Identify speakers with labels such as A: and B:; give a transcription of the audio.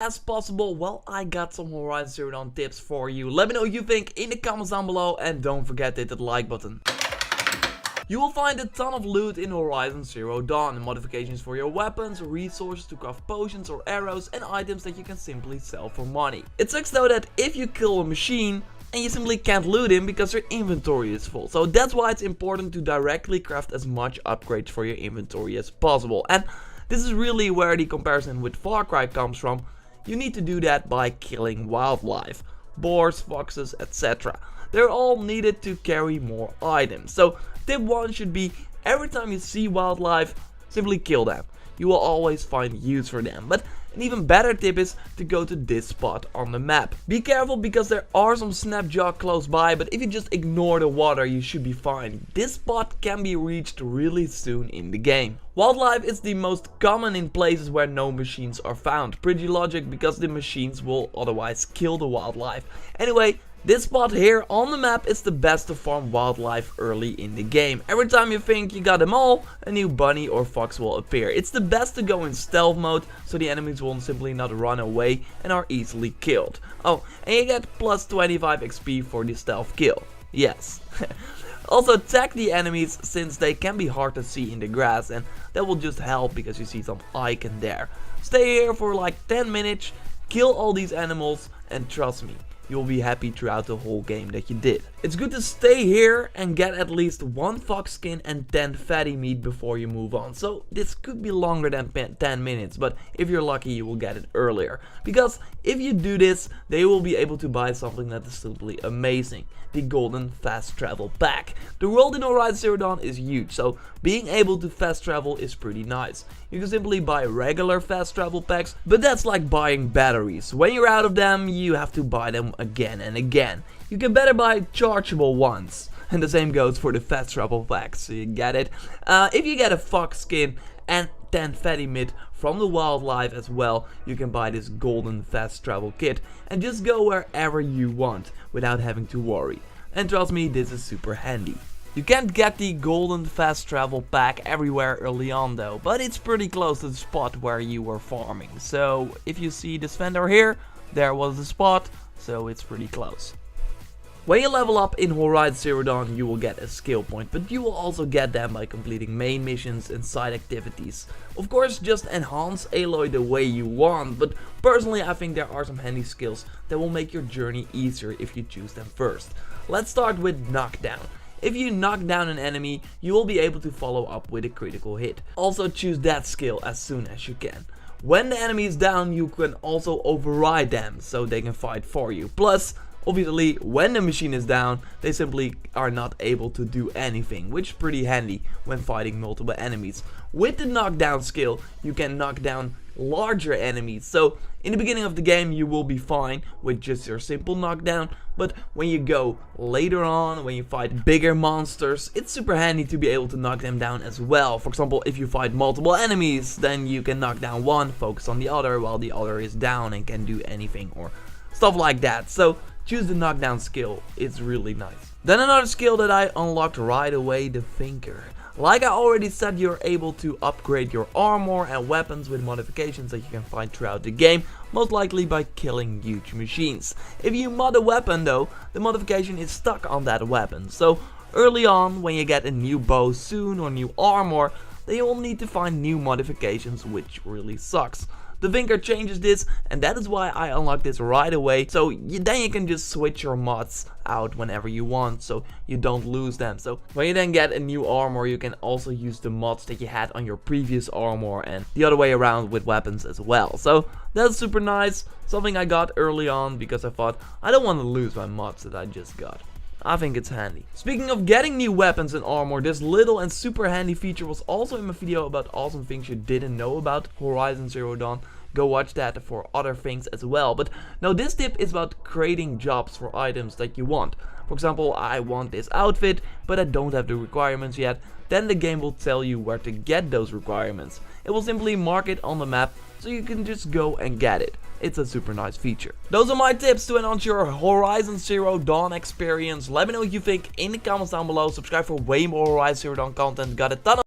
A: as possible. Well, I got some Horizon Zero Dawn tips for you. Let me know what you think in the comments down below, and don't forget to hit that like button. You will find a ton of loot in Horizon Zero Dawn, modifications for your weapons, resources to craft potions or arrows, and items that you can simply sell for money. It sucks though that if you kill a machine, and you simply can't loot him because your inventory is full. So that's why it's important to directly craft as much upgrades for your inventory as possible. And this is really where the comparison with Far Cry comes from. You need to do that by killing wildlife, boars, foxes, etc. They're all needed to carry more items. So tip 1 should be, every time you see wildlife, simply kill them. You will always find use for them. But an even better tip is to go to this spot on the map. Be careful because there are some snapjaw close by, but if you just ignore the water you should be fine. This spot can be reached really soon in the game. Wildlife is the most common in places where no machines are found. Pretty logic because the machines will otherwise kill the wildlife. Anyway, this spot here on the map is the best to farm wildlife early in the game. Every time you think you got them all, a new bunny or fox will appear. It's the best to go in stealth mode, so the enemies will simply not run away and are easily killed. Oh, and you get plus 25 XP for the stealth kill. Yes. Also tag the enemies, since they can be hard to see in the grass, and that will just help because you see some icon there. Stay here for like 10 minutes, kill all these animals, and trust me, you'll be happy throughout the whole game that you did. It's good to stay here and get at least 1 fox skin and 10 fatty meat before you move on. So this could be longer than 10 minutes, but if you're lucky you will get it earlier. Because if you do this, they will be able to buy something that is simply amazing. The Golden Fast Travel Pack. The world in Horizon Zero Dawn is huge, so being able to fast travel is pretty nice. You can simply buy regular fast travel packs, but that's like buying batteries. When you're out of them, you have to buy them again and again. You can better buy chargeable ones. And the same goes for the fast travel packs, you get it? If you get a fox skin and 10 fatty meat from the wildlife as well, you can buy this golden fast travel kit and just go wherever you want without having to worry. And trust me, this is super handy. You can't get the golden fast travel pack everywhere early on though, but it's pretty close to the spot where you were farming. So if you see this vendor here, there was the spot, so it's pretty close. When you level up in Horizon Zero Dawn, you will get a skill point, but you will also get them by completing main missions and side activities. Of course, just enhance Aloy the way you want, but personally I think there are some handy skills that will make your journey easier if you choose them first. Let's start with knockdown. If you knock down an enemy, you will be able to follow up with a critical hit. Also choose that skill as soon as you can. When the enemy is down, you can also override them, so they can fight for you. Plus, obviously, when the machine is down, they simply are not able to do anything, which is pretty handy when fighting multiple enemies. With the knockdown skill, you can knock down larger enemies. So in the beginning of the game you will be fine with just your simple knockdown, but when you go later on, when you fight bigger monsters, it's super handy to be able to knock them down as well. For example, if you fight multiple enemies, then you can knock down one, focus on the other while the other is down and can do anything or stuff like that. So choose the knockdown skill, it's really nice. Then another skill that I unlocked right away, the Thinker. Like I already said, you're able to upgrade your armor and weapons with modifications that you can find throughout the game, most likely by killing huge machines. If you mod a weapon though, the modification is stuck on that weapon. So early on, when you get a new bow soon or new armor, then you will need to find new modifications, which really sucks. The Thinker changes this, and that is why I unlocked this right away, so then you can just switch your mods out whenever you want, so you don't lose them. So when you then get a new armor, you can also use the mods that you had on your previous armor, and the other way around with weapons as well. So that's super nice, something I got early on because I thought I don't want to lose my mods that I just got. I think it's handy. Speaking of getting new weapons and armor, this little and super handy feature was also in my video about awesome things you didn't know about Horizon Zero Dawn. Go watch that for other things as well. But now this tip is about creating jobs for items that you want. For example, I want this outfit, but I don't have the requirements yet. Then the game will tell you where to get those requirements. It will simply mark it on the map, so you can just go and get it. It's a super nice feature. Those are my tips to enhance your Horizon Zero Dawn experience. Let me know what you think in the comments down below. Subscribe for way more Horizon Zero Dawn content. Got a ton of